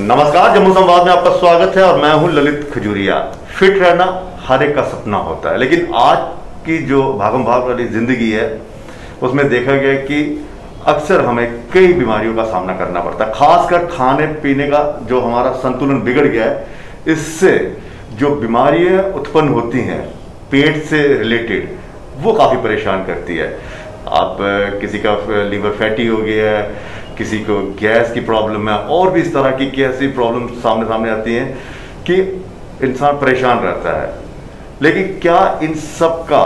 नमस्कार, जम्मू संवाद में आपका स्वागत है और मैं हूं ललित खजूरिया। फिट रहना हर एक का सपना होता है, लेकिन आज की जो भागम भाग वाली जिंदगी है उसमें देखा गया कि अक्सर हमें कई बीमारियों का सामना करना पड़ता है। खासकर खाने पीने का जो हमारा संतुलन बिगड़ गया है, इससे जो बीमारियां उत्पन्न होती हैं पेट से रिलेटेड, वो काफ़ी परेशान करती है। आप किसी का लीवर फैटी हो गया है, किसी को गैस की प्रॉब्लम है, और भी इस तरह की कैसी प्रॉब्लम सामने आती हैं कि इंसान परेशान रहता है। लेकिन क्या इन सब का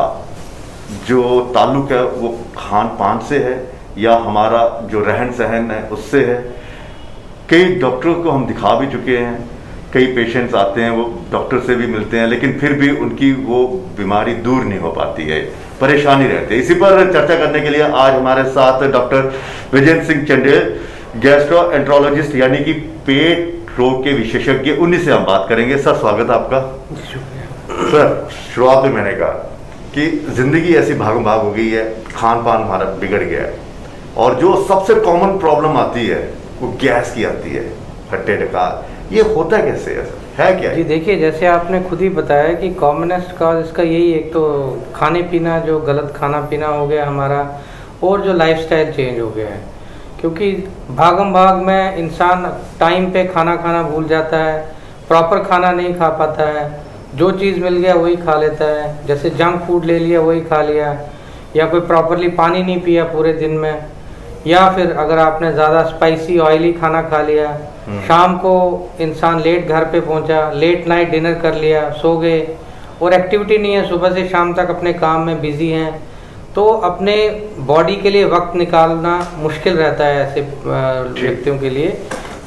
जो ताल्लुक है वो खान पान से है या हमारा जो रहन सहन है उससे है? कई डॉक्टरों को हम दिखा भी चुके हैं, कई पेशेंट्स आते हैं, वो डॉक्टर से भी मिलते हैं, लेकिन फिर भी उनकी वो बीमारी दूर नहीं हो पाती है, परेशानी रहती है। इसी पर चर्चा करने के लिए आज हमारे साथ डॉक्टर विजय सिंह चंडेल, गैस्ट्रोएंट्रोलॉजिस्ट यानी कि पेट रोग के विशेषज्ञ, उन्हीं से हम बात करेंगे। सर, स्वागत है आपका। सर, शुरुआत में मैंने कहा कि जिंदगी ऐसी भागम भाग हो गई है, खान पान हमारा बिगड़ गया है, और जो सबसे कॉमन प्रॉब्लम आती है वो गैस की आती है, खट्टे डकार। ये होता कैसे है क्या? जी देखिए, जैसे आपने खुद ही बताया कि कॉमनेस्ट कॉज इसका यही, एक तो खाने पीना, जो गलत खाना पीना हो गया हमारा, और जो लाइफस्टाइल चेंज हो गया है। क्योंकि भागम भाग में इंसान टाइम पे खाना खाना भूल जाता है, प्रॉपर खाना नहीं खा पाता है, जो चीज़ मिल गया वही खा लेता है। जैसे जंक फूड ले लिया वही खा लिया, या कोई प्रॉपरली पानी नहीं पिया पूरे दिन में, या फिर अगर आपने ज़्यादा स्पाइसी ऑयली खाना खा लिया, शाम को इंसान लेट घर पे पहुंचा, लेट नाइट डिनर कर लिया, सो गए, और एक्टिविटी नहीं है, सुबह से शाम तक अपने काम में बिजी हैं, तो अपने बॉडी के लिए वक्त निकालना मुश्किल रहता है ऐसे व्यक्तियों के लिए।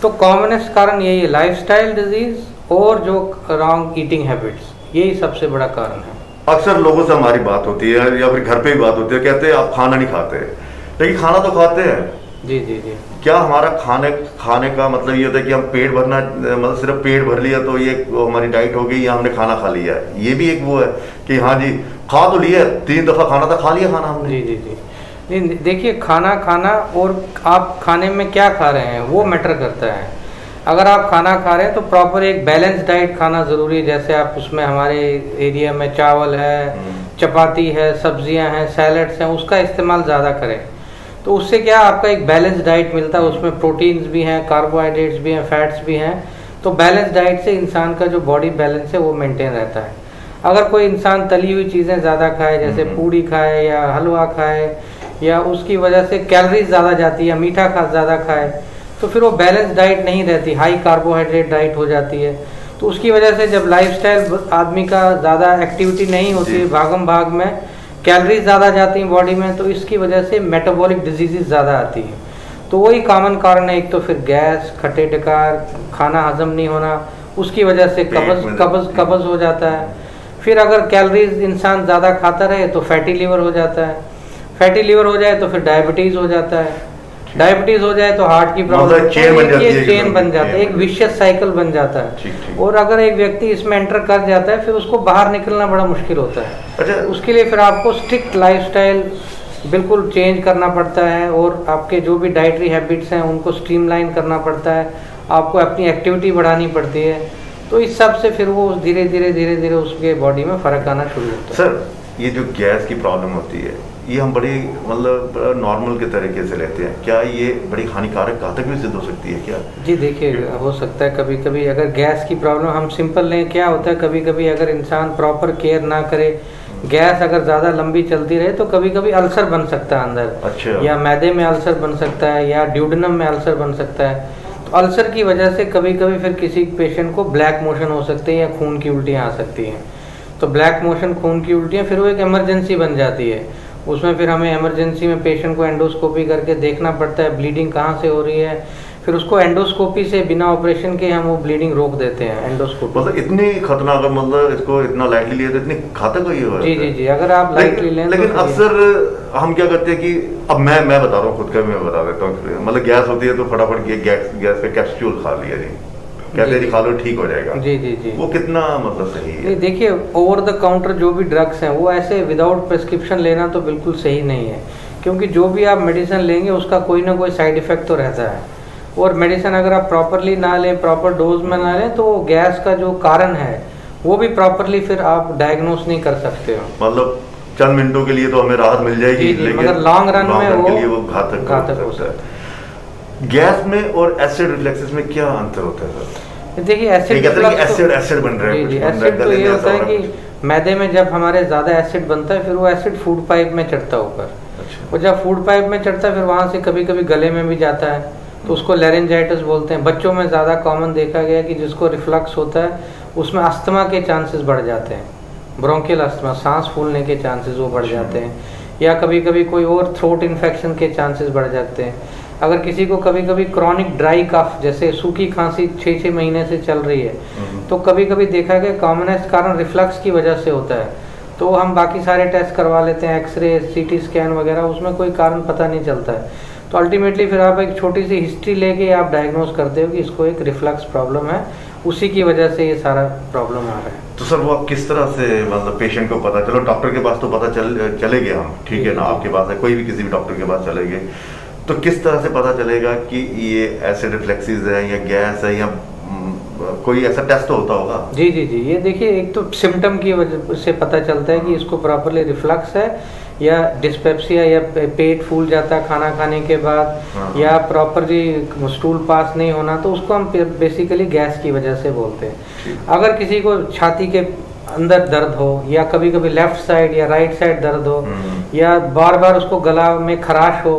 तो कॉमनेस्ट कारण यही है, लाइफस्टाइल डिजीज और जो रॉन्ग ईटिंग हैबिट्स, यही सबसे बड़ा कारण है। अक्सर लोगों से हमारी बात होती है या फिर घर पे ही बात होती है, कहते हैं आप खाना नहीं खाते, लेकिन खाना तो खाते हैं। जी जी जी। क्या हमारा खाने का मतलब ये होता है कि हम पेट भरना, मतलब सिर्फ पेट भर लिया तो ये हमारी डाइट हो गई या हमने खाना खा लिया है? ये भी एक वो है कि हाँ जी, खा तो लिया, 3 दफा खाना था, खा लिया खाना हमने। जी जी जी। नहीं, देखिए, खाना और आप खाने में क्या खा रहे हैं वो मैटर करता है। अगर आप खाना खा रहे हैं तो प्रॉपर एक बैलेंस डाइट खाना ज़रूरी है। जैसे आप उसमें हमारे एरिया में चावल है, चपाती है, सब्जियां हैं, सैलड्स हैं, उसका इस्तेमाल ज़्यादा करें। तो उससे क्या आपका एक बैलेंस डाइट मिलता है, उसमें प्रोटीन्स भी हैं, कार्बोहाइड्रेट्स भी हैं, फैट्स भी हैं। तो बैलेंस डाइट से इंसान का जो बॉडी बैलेंस है वो मेंटेन रहता है। अगर कोई इंसान तली हुई चीज़ें ज़्यादा खाए, जैसे पूड़ी खाए या हलवा खाए, या उसकी वजह से कैलोरीज ज़्यादा जाती है, मीठा ज़्यादा खाए, तो फिर वो बैलेंस डाइट नहीं रहती, हाई कार्बोहाइड्रेट डाइट हो जाती है। तो उसकी वजह से जब लाइफस्टाइल आदमी का ज़्यादा एक्टिविटी नहीं होती है, भागम भाग में कैलोरीज ज़्यादा जाती हैं बॉडी में, तो इसकी वजह से मेटाबॉलिक डिजीज़ ज़्यादा आती हैं। तो वही कॉमन कारण है। एक तो फिर गैस, खट्टे डकार, खाना हजम नहीं होना, उसकी वजह से कब्ज़ हो जाता है। फिर अगर कैलोरीज इंसान ज़्यादा खाता रहे तो फैटी लीवर हो जाता है, फैटी लीवर हो जाए तो फिर डायबिटीज़ हो जाता है, डायबिटीज हो जाए तो हार्ट की प्रॉब्लम, चेन बन जाता है, एक विशियस साइकिल बन जाता है। और अगर एक व्यक्ति इसमें एंटर कर जाता है फिर उसको बाहर निकलना बड़ा मुश्किल होता है। अच्छा, उसके लिए फिर आपको स्ट्रिक्ट लाइफस्टाइल बिल्कुल चेंज करना पड़ता है, और आपके जो भी डाइटरी हैबिट्स हैं उनको स्ट्रीमलाइन करना पड़ता है, आपको अपनी एक्टिविटी बढ़ानी पड़ती है। तो इस सब से फिर वो धीरे धीरे उसके बॉडी में फ़र्क आना शुरू होता है। सर, ये जो गैस की प्रॉब्लम होती है, ये हम बड़ी मतलब नॉर्मल के तरीके से लेते हैं, क्या ये बड़ी हानिकारक घातक भी सिद्ध हो सकती है क्या? जी देखिए, हो सकता है कभी कभी अगर गैस की प्रॉब्लम हम सिंपल लें, क्या होता है कभी कभी अगर इंसान प्रॉपर केयर ना करे, गैस अगर ज़्यादा लंबी चलती रहे तो कभी कभी अल्सर बन सकता है अंदर। अच्छा। या मैदे में अल्सर बन सकता है, या ड्यूडेनम में अल्सर बन सकता है। तो अल्सर की वजह से कभी कभी फिर किसी पेशेंट को ब्लैक मोशन हो सकते हैं या खून की उल्टियाँ आ सकती हैं। तो ब्लैक मोशन, खून की उल्टियाँ, फिर वो एक इमरजेंसी बन जाती है। उसमें फिर हमें इमरजेंसी में पेशेंट को एंडोस्कोपी करके देखना पड़ता है ब्लीडिंग कहाँ से हो रही है, फिर उसको एंडोस्कोपी से बिना ऑपरेशन के हम वो ब्लीडिंग रोक देते हैं। एंडोस्कोपी मतलब इतनी खतरनाक, मतलब इसको इतना लाइटली लिया तो इतनी घातक हुई है? जी जी जी, अगर आप लाइटली लें। लेकिन तो अक्सर हम क्या करते हैं कि अब मैं बता रहा हूँ, खुद का मैं बता देता हूँ, मतलब गैस होती है तो फटाफट गैस का कैप्सूल खा लिया जी, कहते हैं खा लो ठीक हो जाएगा। जी जी जी। वो कितना मतलब सही है? देखिए, ओवर द काउंटर जो भी ड्रग्स हैं वो ऐसे विदाउट प्रिस्क्रिप्शन लेना तो बिल्कुल सही नहीं है, क्योंकि जो भी आप मेडिसिन लेंगे उसका कोई ना कोई साइड इफेक्ट तो रहता है। और मेडिसिन अगर आप प्रॉपरली ना लें, प्रॉपर डोज में ना लें, तो गैस का जो कारण है वो भी प्रॉपरली फिर आप डायग्नोस नहीं कर सकते हो। मतलब चंद मिनटों के लिए तो हमें राहत मिल जाएगी, लेकिन मगर लॉन्ग रन में वो घातक हो सकता है। गैस में और एसिड रिफ्लेक्सेस में क्या अंतर होता है सर? देखिए एसिड बन रहा है, एसिड तो ये होता है कि मैदे में जब हमारे ज़्यादा एसिड बनता है, फिर वो एसिड फूड पाइप में चढ़ता है ऊपर। और जब फूड पाइप में चढ़ता है, फिर वहाँ से कभी कभी गले में भी जाता है, तो उसको लैरिंजाइटिस बोलते हैं। बच्चों में ज़्यादा कॉमन देखा गया कि जिसको रिफ्लक्स होता है उसमें अस्थमा के चांसेस बढ़ जाते हैं, ब्रोंकियल अस्थमा, सांस फूलने के चांसेस वो बढ़ जाते हैं, या कभी कभी कोई और थ्रोट इन्फेक्शन के चांसेस बढ़ जाते हैं। अगर किसी को कभी कभी क्रॉनिक ड्राई कफ, जैसे सूखी खांसी 6-6 महीने से चल रही है, तो कभी कभी देखा गया कॉमनेस्ट कारण रिफ्लक्स की वजह से होता है, तो हम बाकी सारे टेस्ट करवा लेते हैं, एक्सरे, सीटी स्कैन वगैरह, उसमें कोई कारण पता नहीं चलता है। तो अल्टीमेटली फिर आप एक छोटी सी हिस्ट्री लेके आप डायग्नोज करते हो कि इसको एक रिफ्लक्स प्रॉब्लम है, उसी की वजह से ये सारा प्रॉब्लम आ रहा है। तो सर वो आप किस तरह से, मतलब पेशेंट को पता, चलो डॉक्टर के पास तो पता चले गए हम, ठीक है ना, आपके पास है, कोई भी किसी भी डॉक्टर के पास चले गए, तो किस तरह से पता चलेगा कि ये एसिड रिफ्लेक्सेस है या गैस है, या कोई ऐसा टेस्ट होता होगा? जी, ये देखिए, एक तो सिम्टम की वजह से पता चलता है कि इसको प्रॉपरली रिफ्लक्स है, या डिस्पेप्सिया, या पेट फूल जाता है खाना खाने के बाद, या प्रॉपरली स्टूल पास नहीं होना, तो उसको हम बेसिकली गैस की वजह से बोलते हैं। अगर किसी को छाती के अंदर दर्द हो, या कभी कभी लेफ्ट साइड या राइट साइड दर्द हो, या बार बार उसको गला में खराश हो,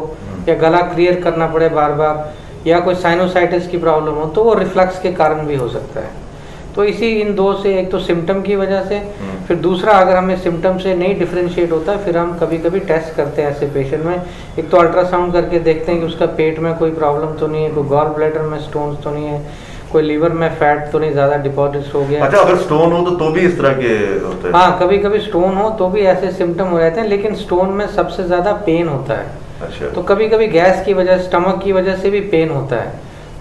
या गला क्लियर करना पड़े बार बार, या कोई साइनोसाइटिस की प्रॉब्लम हो, तो वो रिफ्लक्स के कारण भी हो सकता है। तो इसी इन दो से, एक तो सिम्टम की वजह से, फिर दूसरा अगर हमें सिम्टम से नहीं डिफरेंशिएट होता है, फिर हम कभी कभी टेस्ट करते हैं ऐसे पेशेंट में। एक तो अल्ट्रासाउंड करके देखते हैं कि उसका पेट में कोई प्रॉब्लम तो नहीं है, कोई गॉल ब्लैडर में स्टोन्स तो नहीं है, कोई लीवर में फैट तो नहीं ज़्यादा डिपॉजिट हो गया। अच्छा, अगर स्टोन हो तो भी इस तरह के होते हैं? हाँ, कभी कभी स्टोन हो तो भी ऐसे सिम्टम हो जाते हैं, लेकिन स्टोन में सबसे ज़्यादा पेन होता है। अच्छा। तो कभी कभी गैस की वजह, स्टमक की वजह से भी पेन होता है,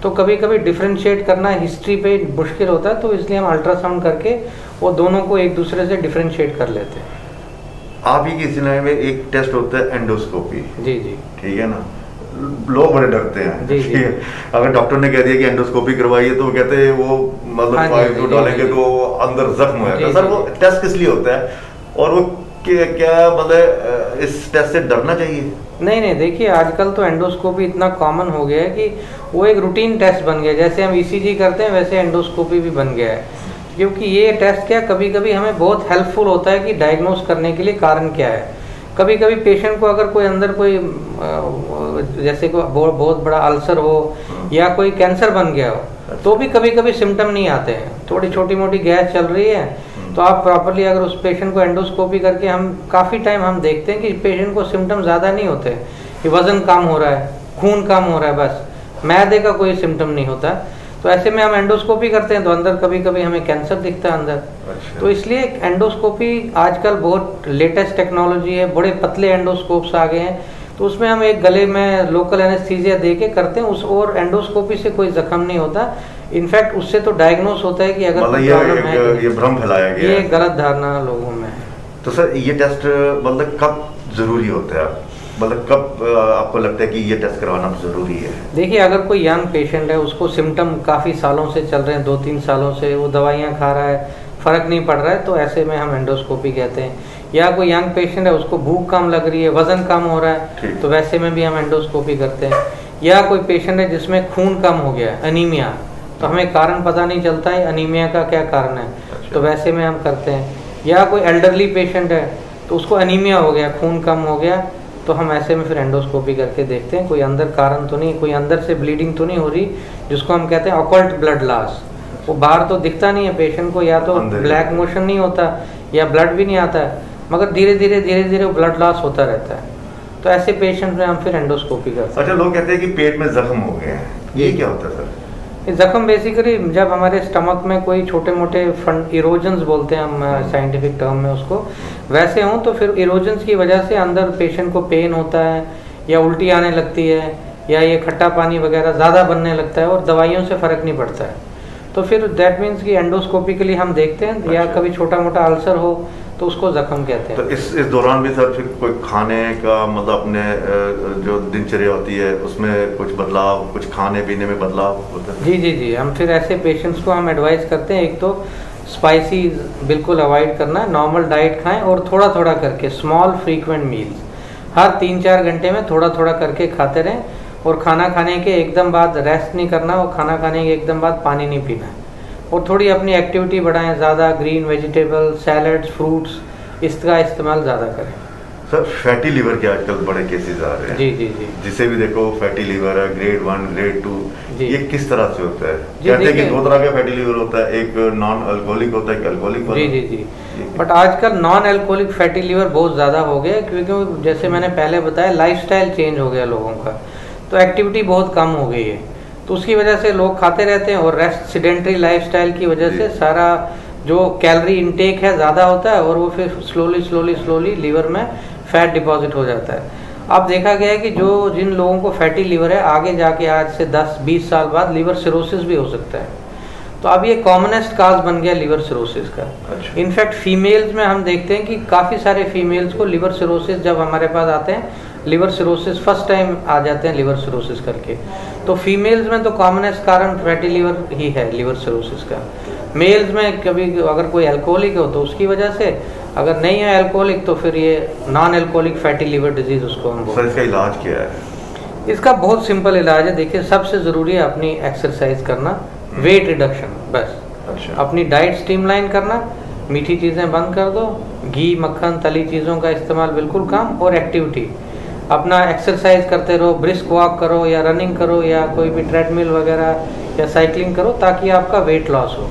तो कभी कभी डिफरेंशिएट करना हिस्ट्री पे मुश्किल होता है, तो इसलिए हम अल्ट्रासाउंड करके वो दोनों को एक दूसरे से डिफरेंशिएट कर लेते हैं। आप ही की सिनाई में एक टेस्ट होता है एंडोस्कोपी। जी, ठीक है ना, लोग बड़े डरते हैं। जी। अगर डॉक्टर ने कह दिया कि एंडोस्कोपी करवाइए, तो कहते हैं वो मतलब पाइप को डालेंगे तो अंदर जख्म हो जाता है। सर वो टेस्ट किस लिए होता है, और वो क्या मतलब इस टेस्ट से डरना चाहिए? नहीं, देखिए आजकल तो एंडोस्कोपी इतना कॉमन हो गया है कि वो एक रूटीन टेस्ट बन गया है। जैसे हम ईसीजी करते हैं, वैसे एंडोस्कोपी भी बन गया है, क्योंकि ये टेस्ट क्या कभी कभी हमें बहुत हेल्पफुल होता है कि डायग्नोस करने के लिए कारण क्या है। कभी कभी पेशेंट को अगर कोई अंदर कोई जैसे कोई बहुत बड़ा अल्सर हो, या कोई कैंसर बन गया हो, तो भी कभी कभी सिम्टम नहीं आते हैं, थोड़ी छोटी मोटी गैस चल रही है, तो आप प्रॉपरली अगर उस पेशेंट को एंडोस्कोपी करके, हम काफ़ी टाइम हम देखते हैं कि पेशेंट को सिम्टम ज़्यादा नहीं होते, कि वज़न कम हो रहा है, खून कम हो रहा है, बस मैदे का कोई सिम्टम नहीं होता। तो ऐसे में हम एंडोस्कोपी करते हैं, तो अंदर कभी कभी हमें कैंसर दिखता है अंदर। अच्छा। तो इसलिए एंडोस्कोपी आजकल बहुत लेटेस्ट टेक्नोलॉजी है, बड़े पतले एंडोस्कोप्स आ गए हैं, तो उसमें हम एक गले में लोकल एनेस्थीसिया दे के करते हैं उस, और एंडोस्कोपी से कोई जख्म नहीं होता। इनफैक्ट उससे तो डायग्नोस होता है कि अगर प्रॉब्लम है, ये भ्रम फैलाया गया ये गलत धारणा लोगों में है। तो सर ये टेस्ट मतलब कब जरूरी होता है, मतलब कब आपको लगता है कि ये टेस्ट करवाना जरूरी है? देखिए, अगर कोई यंग पेशेंट है, उसको सिम्टम काफ़ी सालों से चल रहे हैं, 2-3 सालों से वो दवाइयाँ खा रहा है, फ़र्क नहीं पड़ रहा है, तो ऐसे में हम एंडोस्कोपी कहते हैं। या कोई यंग पेशेंट है, उसको भूख कम लग रही है, वजन कम हो रहा है, तो वैसे में भी हम एंडोस्कोपी करते हैं। या कोई पेशेंट है जिसमें खून कम हो गया, अनीमिया, तो हमें कारण पता नहीं चलता है अनीमिया का क्या कारण है, तो वैसे में हम करते हैं। या कोई एल्डरली पेशेंट है, तो उसको अनीमिया हो गया, खून कम हो गया, तो हम ऐसे में फिर एंडोस्कोपी करके देखते हैं कोई अंदर कारण तो नहीं, कोई अंदर से ब्लीडिंग तो नहीं हो रही, जिसको हम कहते हैं ऑकल्ट ब्लड लॉस। वो बाहर तो दिखता नहीं है पेशेंट को, या तो ब्लैक मोशन नहीं होता या ब्लड भी नहीं आता है, मगर धीरे धीरे वो ब्लड लॉस होता रहता है। तो ऐसे पेशेंट में हम फिर एंडोस्कोपी करते हैं। अच्छा, लोग कहते हैं कि पेट में जख्म हो गए हैं, ये क्या होता है सर? जख्म बेसिकली जब हमारे स्टमक में कोई छोटे मोटे इरोजन्स बोलते हैं हम साइंटिफिक टर्म में उसको, वैसे हों, तो फिर इरोजन्स की वजह से अंदर पेशेंट को पेन होता है, या उल्टी आने लगती है, या ये खट्टा पानी वगैरह ज़्यादा बनने लगता है, और दवाइयों से फ़र्क नहीं पड़ता है। तो फिर दैट मीन्स कि एंडोस्कोपिकली हम देखते हैं। या कभी छोटा मोटा अल्सर हो, तो उसको जख्म कहते हैं। तो इस दौरान भी सर फिर कोई खाने का मतलब अपने जो दिनचर्या होती है उसमें कुछ बदलाव, कुछ खाने पीने में बदलाव होता है? जी जी जी, हम फिर ऐसे पेशेंट्स को हम एडवाइस करते हैं, एक तो स्पाइसी बिल्कुल अवॉइड करना है, नॉर्मल डाइट खाएं और थोड़ा थोड़ा करके स्मॉल फ्रीक्वेंट मील्स हर 3-4 घंटे में थोड़ा थोड़ा करके खाते रहें। और खाना खाने के एकदम बाद रेस्ट नहीं करना, और खाना खाने के एकदम बाद पानी नहीं पीना है। और थोड़ी अपनी एक्टिविटी बढ़ाएं, ज़्यादा ग्रीन वेजिटेबल, सैलड्स, फ्रूट्स इसका इस्तेमाल ज़्यादा करें। सर फैटी लीवर के आजकल बड़े केसेस आ रहे हैं। जी जी जी, जिसे भी देखो फैटी लीवर है, ग्रेड 1 ग्रेड 2, ये किस तरह से होता है? जी, कहते हैं कि 2 तरह का फैटी लीवर होता है, एक नॉन अल्कोहलिक होता है, एक अल्कोहलिक वाला। जी जी जी, बट आजकल नॉन अल्कोहलिक फैटी लीवर बहुत ज़्यादा हो गया, क्योंकि जैसे मैंने पहले बताया लाइफस्टाइल चेंज हो गया लोगों का, तो एक्टिविटी बहुत कम हो गई है, तो उसकी वजह से लोग खाते रहते हैं, और रेस्ट सिडेंट्री लाइफस्टाइल की वजह से सारा जो कैलोरी इनटेक है ज़्यादा होता है, और वो फिर स्लोली लीवर में फैट डिपॉजिट हो जाता है। अब देखा गया है कि जिन लोगों को फैटी लीवर है, आगे जाके आज से 10-20 साल बाद लीवर सिरोसिस भी हो सकता है। तो अब ये कॉमनेस्ट काज बन गया लीवर सिरोसिस का। अच्छा। इनफैक्ट फीमेल्स में हम देखते हैं कि काफ़ी सारे फीमेल्स को लीवर सिरोसिस जब हमारे पास आते हैं, लिवर सिरोसिस फर्स्ट टाइम आ जाते हैं लिवर सिरोसिस करके, तो फीमेल्स में तो कॉमनेस्ट कारण फैटी लीवर ही है लिवर सिरोसिस का। मेल्स में कभी अगर कोई अल्कोहलिक हो तो उसकी वजह से, अगर नहीं है अल्कोहलिक तो फिर ये non alcoholic fatty liver disease उसको हम बोलते हैं। इसका इलाज क्या है? इसका बहुत सिंपल इलाज है। देखिए, सबसे ज़रूरी है अपनी एक्सरसाइज करना, वेट रिडक्शन, बस। अच्छा। अपनी डाइट स्ट्रीमलाइन करना, मीठी चीज़ें बंद कर दो, घी मक्खन तली चीज़ों का इस्तेमाल बिल्कुल कम, और एक्टिविटी अपना एक्सरसाइज करते रहो, ब्रिस्क वॉक करो या रनिंग करो या कोई भी ट्रेडमिल वगैरह या साइकिलिंग करो, ताकि आपका वेट लॉस हो।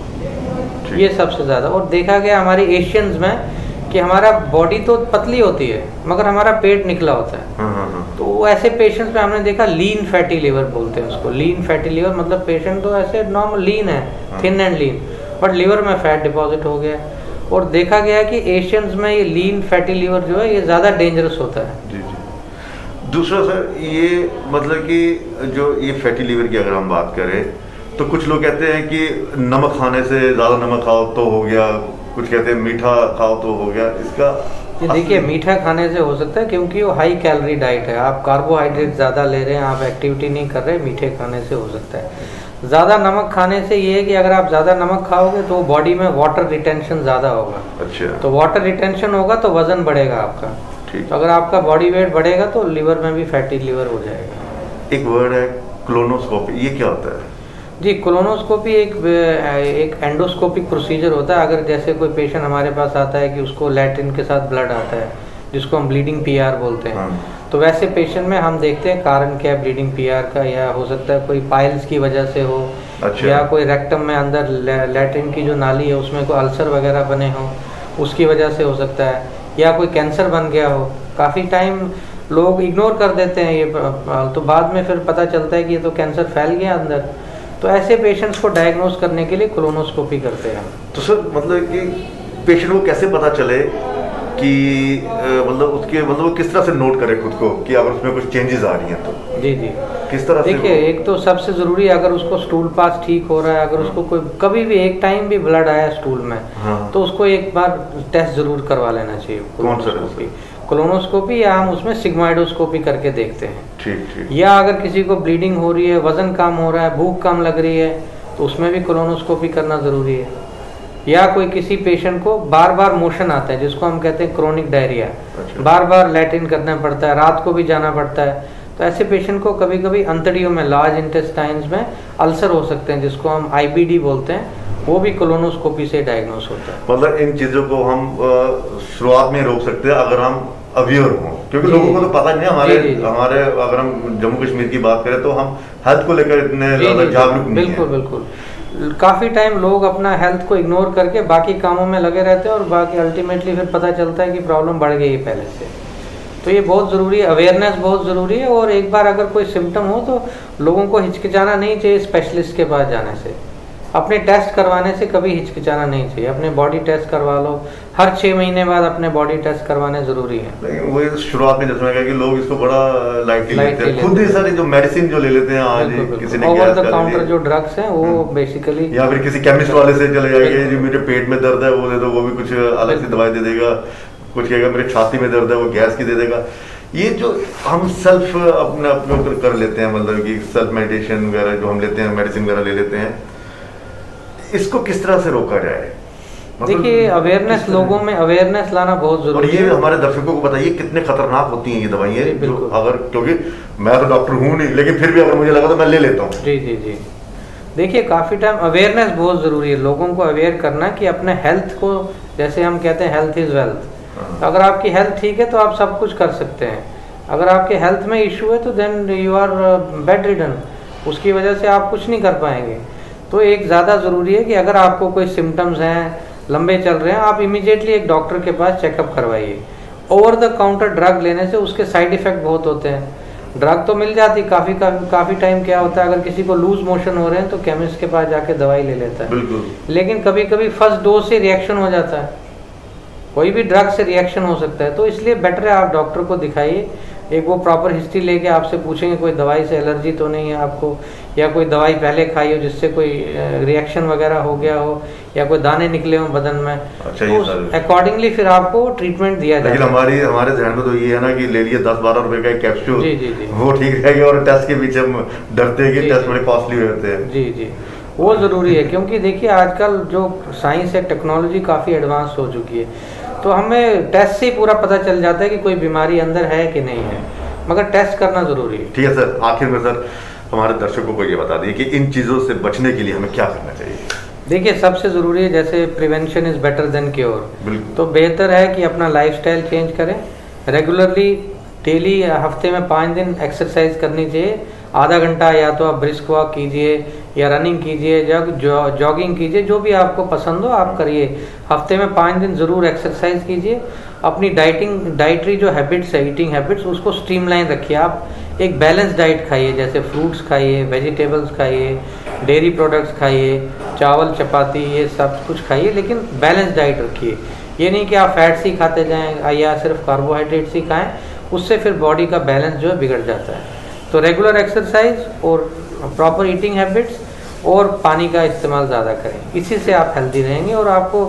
ये सबसे ज़्यादा। और देखा गया हमारे एशियंस में कि हमारा बॉडी तो पतली होती है मगर हमारा पेट निकला होता है। तो ऐसे पेशेंट्स में हमने देखा लीन फैटी लीवर बोलते हैं उसको। लीन फैटी लीवर मतलब पेशेंट तो ऐसे नॉर्मल लीन है, thin and lean, but liver में फैट डिपॉजिट हो गया। और देखा गया कि एशियंस में ये लीन फैटी लीवर जो है ये ज़्यादा डेंजरस होता है। जी जी। दूसरा सर, ये मतलब कि जो ये फैटी लीवर की अगर हम बात करें तो कुछ लोग कहते हैं कि नमक खाने से, ज़्यादा नमक खाओ तो हो गया, कुछ कहते हैं मीठा खाओ तो हो गया। इसका ये देखिए, मीठा खाने से हो सकता है क्योंकि वो हाई कैलोरी डाइट है, आप कार्बोहाइड्रेट ज़्यादा ले रहे हैं, आप एक्टिविटी नहीं कर रहे, मीठे खाने से हो सकता है। ज़्यादा नमक खाने से ये है कि अगर आप ज़्यादा नमक खाओगे तो बॉडी में वाटर रिटेंशन ज़्यादा होगा। अच्छा। तो वाटर रिटेंशन होगा तो वजन बढ़ेगा आपका। ठीक। तो अगर आपका बॉडी वेट बढ़ेगा तो लिवर में भी फैटी लिवर हो जाएगा। एक वर्ड है कोलोनोस्कोपी, ये क्या होता है? जी, कोलोनोस्कोपी एक एंडोस्कोपिक प्रोसीजर होता है। अगर जैसे कोई पेशेंट हमारे पास आता है कि उसको लैट्रिन के साथ ब्लड आता है, जिसको हम ब्लीडिंग पीआर बोलते हैं, तो वैसे पेशेंट में हम देखते हैं कारण क्या है ब्लीडिंग पीआर का। या हो सकता है कोई पाइल्स की वजह से हो। अच्छा। या कोई रेक्टम में अंदर लैट्रिन की जो नाली है उसमें कोई अल्सर वगैरह बने हो, उसकी वजह से हो सकता है। या कोई कैंसर बन गया हो। काफ़ी टाइम लोग इग्नोर कर देते हैं ये, तो बाद में फिर पता चलता है कि ये तो कैंसर फैल गया अंदर। तो ऐसे पेशेंट्स को डायग्नोज करने के लिए कोलोनोस्कोपी करते हैं। तो सर मतलब कि पेशेंट को कैसे पता चले कि मतलब वो किस तरह से नोट करे खुद को कि अगर उसमें कुछ चेंजेस आ रही हैं तो? जी जी, किस तरह से? देखिए, एक तो सबसे ज़रूरी है अगर उसको स्टूल पास ठीक हो रहा है, अगर उसको कोई कभी भी एक टाइम भी ब्लड आया स्टूल में, तो उसको एक बार टेस्ट ज़रूर करवा लेना चाहिए। कौन सा? कोलोनोस्कोपी, या हम उसमें सिग्मोइडोस्कोपी करके देखते हैं। ठीक ठीक। या अगर किसी को ब्लीडिंग हो रही है, वजन कम हो रहा है, भूख कम लग रही है, तो उसमें भी कोलोनोस्कोपी करना ज़रूरी है। या कोई किसी पेशेंट को बार बार मोशन आता है, जिसको हम कहते हैं क्रोनिक डायरिया, बार बार लैट्रिन करना पड़ता है, रात को भी जाना पड़ता है, तो ऐसे पेशेंट को कभी कभी अंतड़ियों में, लार्ज इंटेस्टाइन्स में अल्सर हो सकते हैं, जिसको हम IBD बोलते हैं, वो भी कोलोनोस्कोपी से डायग्नोस होता है। मतलब इन चीज़ों को हम शुरुआत में रोक सकते हैं अगर हम अवेयर हों, क्योंकि लोगों को तो पता नहीं है। हमारे अगर हम जम्मू कश्मीर की बात करें तो हम हेल्थ को लेकर इतने ज़्यादा जागरूक नहीं हैं। बिल्कुल बिल्कुल। काफ़ी टाइम लोग अपना हेल्थ को इग्नोर करके बाकी कामों में लगे रहते हैं, और बाकी अल्टीमेटली फिर पता चलता है कि प्रॉब्लम बढ़ गई है पहले से। तो ये बहुत ज़रूरी है, अवेयरनेस बहुत ज़रूरी है। और एक बार अगर कोई सिम्टम हो तो लोगों को हिचकिचाना नहीं चाहिए स्पेशलिस्ट के पास जाने से। अपने टेस्ट करवाने से कभी हिचकिचाना नहीं चाहिए। अपने बॉडी टेस्ट करवा लो, हर 6 महीने बाद अपने बॉडी टेस्ट करवाने जरूरी है। लेकिन वो शुरुआत में जैसे कि लोग इसको बड़ा लाइटली लेते हैं, खुद ही सारी जो मेडिसिन जो ले लेते हैं आज किसी ने ओवर द काउंटर जो ड्रग्स हैं वो बेसिकली, या फिर किसी केमिस्ट वाले से चले जाएंगे, जो मेरे पेट में दर्द है वो दे दो, वो भी कुछ अलग से दवाई दे देगा, कुछ कहेगा मेरे छाती में दर्द है वो गैस की दे देगा। ये जो हम सेल्फ अपने ऊपर कर लेते हैं, मतलब कि सेल्फ मेडिटेशन वगैरह जो हम लेते हैं, मेडिसिन वगैरह ले लेते हैं, इसको किस तरह से रोका जाए? देखिए अवेयरनेस, लोगों में अवेयरनेस लाना बहुत जरूरी है। और ये हमारे दर्शकों को बताइए कितने खतरनाक होती हैं ये दवाइयाँ, अगर, क्योंकि मैं तो डॉक्टर हूँ नहीं, लेकिन फिर भी अगर मुझे लगा तो मैं ले लेता हूँ। जी जी जी, देखिए काफ़ी टाइम अवेयरनेस बहुत ज़रूरी है, लोगों को अवेयर करना कि अपने हेल्थ को, जैसे हम कहते हैं हेल्थ इज़ वेल्थ, तो अगर आपकी हेल्थ ठीक है तो आप सब कुछ कर सकते हैं। अगर आपके हेल्थ में इशू है तो then you are bedridden, उसकी वजह से आप कुछ नहीं कर पाएंगे। तो एक ज़्यादा ज़रूरी है कि अगर आपको कोई सिम्टम्स हैं, लंबे चल रहे हैं, आप इमीडिएटली एक डॉक्टर के पास चेकअप करवाइए। ओवर द काउंटर ड्रग लेने से उसके साइड इफ़ेक्ट बहुत होते हैं। ड्रग तो मिल जाती, काफ़ी टाइम क्या होता है, अगर किसी को लूज मोशन हो रहे हैं तो केमिस्ट के पास जाके दवाई ले लेता है, बिल्कुल। लेकिन कभी कभी फर्स्ट डोज से रिएक्शन हो जाता है, कोई भी ड्रग से रिएक्शन हो सकता है। तो इसलिए बेटर है आप डॉक्टर को दिखाइए, एक वो प्रॉपर हिस्ट्री लेके आपसे पूछेंगे कोई दवाई से एलर्जी तो नहीं है आपको, या कोई दवाई पहले खाई हो जिससे कोई रिएक्शन वगैरह हो गया हो, या कोई दाने निकले हो बदन में। अच्छा, तो अकॉर्डिंगली फिर आपको ट्रीटमेंट दिया जाए। लेकिन हमारे ध्यान में तो ये है ना कि ले लिए 10-12 रुपए का कैप्सूल, जी जी जी, वो ठीक रहेगा, और टेस्ट के पीछे हम डरते हैं कि टेस्ट बड़े कॉस्टली होते हैं। जी जी, वो ज़रूरी है, क्योंकि देखिए आजकल जो साइंस है, टेक्नोलॉजी काफ़ी एडवांस हो चुकी है, तो हमें टेस्ट से ही पूरा पता चल जाता है कि कोई बीमारी अंदर है कि नहीं है, मगर टेस्ट करना ज़रूरी है। ठीक है सर, आखिर में सर हमारे दर्शकों को ये बता दिए कि इन चीज़ों से बचने के लिए हमें क्या करना चाहिए? देखिए सबसे ज़रूरी है, जैसे prevention is better than cure, तो बेहतर है कि अपना लाइफस्टाइल चेंज करें, रेगुलरली डेली हफ्ते में 5 दिन एक्सरसाइज करनी चाहिए। आधा घंटा या तो आप ब्रिस्क वॉक कीजिए, या रनिंग कीजिए, या जॉगिंग कीजिए, जो भी आपको पसंद हो आप करिए। हफ्ते में 5 दिन ज़रूर एक्सरसाइज कीजिए। अपनी डाइटरी जो हैबिट्स है, ईटिंग हैबिट्स, उसको स्ट्रीमलाइन रखिए। आप एक बैलेंस डाइट खाइए, जैसे फ्रूट्स खाइए, वेजिटेबल्स खाइए, डेयरी प्रोडक्ट्स खाइए, चावल चपाती ये सब कुछ खाइए, लेकिन बैलेंस डाइट रखिए। ये नहीं कि आप फैट्स ही खाते जाएँ या सिर्फ कार्बोहाइड्रेट्स ही खाएँ, उससे फिर बॉडी का बैलेंस जो है बिगड़ जाता है। तो रेगुलर एक्सरसाइज और प्रॉपर ईटिंग हैबिट्स और पानी का इस्तेमाल ज़्यादा करें, इसी से आप हेल्दी रहेंगे और आपको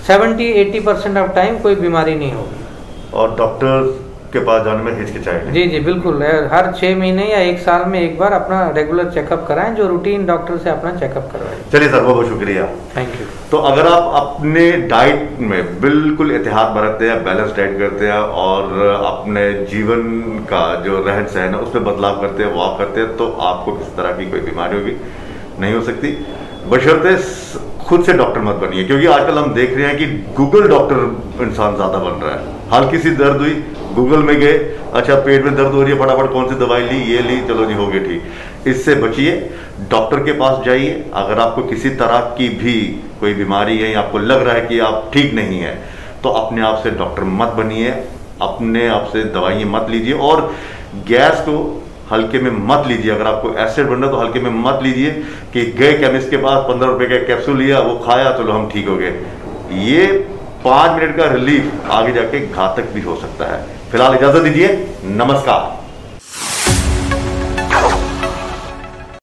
70-80% ऑफ टाइम कोई बीमारी नहीं होगी। और डॉक्टर के पास जाने में हिचकिचाएं? जी जी बिल्कुल, हर 6 महीने या 1 साल में एक बार अपना रेगुलर चेकअप कराएं, जो रूटीन डॉक्टर से अपना चेकअप करवाएं। चलिए सर, बहुत बहुत शुक्रिया, थैंक यू। तो अगर आप अपने डाइट में बिल्कुल एहतियात बरतते हैं, बैलेंस डाइट करते हैं और अपने जीवन का जो रहन सहन है उसमें बदलाव करते हैं, वॉक करते हैं, तो आपको किसी तरह की कोई बीमारी भी नहीं हो सकती। बशर्ते खुद से डॉक्टर मत बनिए, क्योंकि आजकल हम देख रहे हैं कि गूगल डॉक्टर इंसान ज़्यादा बन रहा है। हल्की सी दर्द हुई, गूगल में गए, अच्छा पेट में दर्द हो रही है, फटाफट कौन सी दवाई ली, ये ली, चलो जी हो गया ठीक। इससे बचिए, डॉक्टर के पास जाइए। अगर आपको किसी तरह की भी कोई बीमारी है या आपको लग रहा है कि आप ठीक नहीं है, तो अपने आप से डॉक्टर मत बनिए, अपने आप से दवाइयाँ मत लीजिए, और गैस को हल्के में मत लीजिए। अगर आपको एसिड बनना तो हल्के में मत लीजिए कि गए केमिस्ट के पास 15 रुपए का कैप्सूल लिया, वो खाया, चलो हम ठीक हो गए। ये 5 मिनट का रिलीफ आगे जाके घातक भी हो सकता है। फिलहाल इजाजत दीजिए, नमस्कार।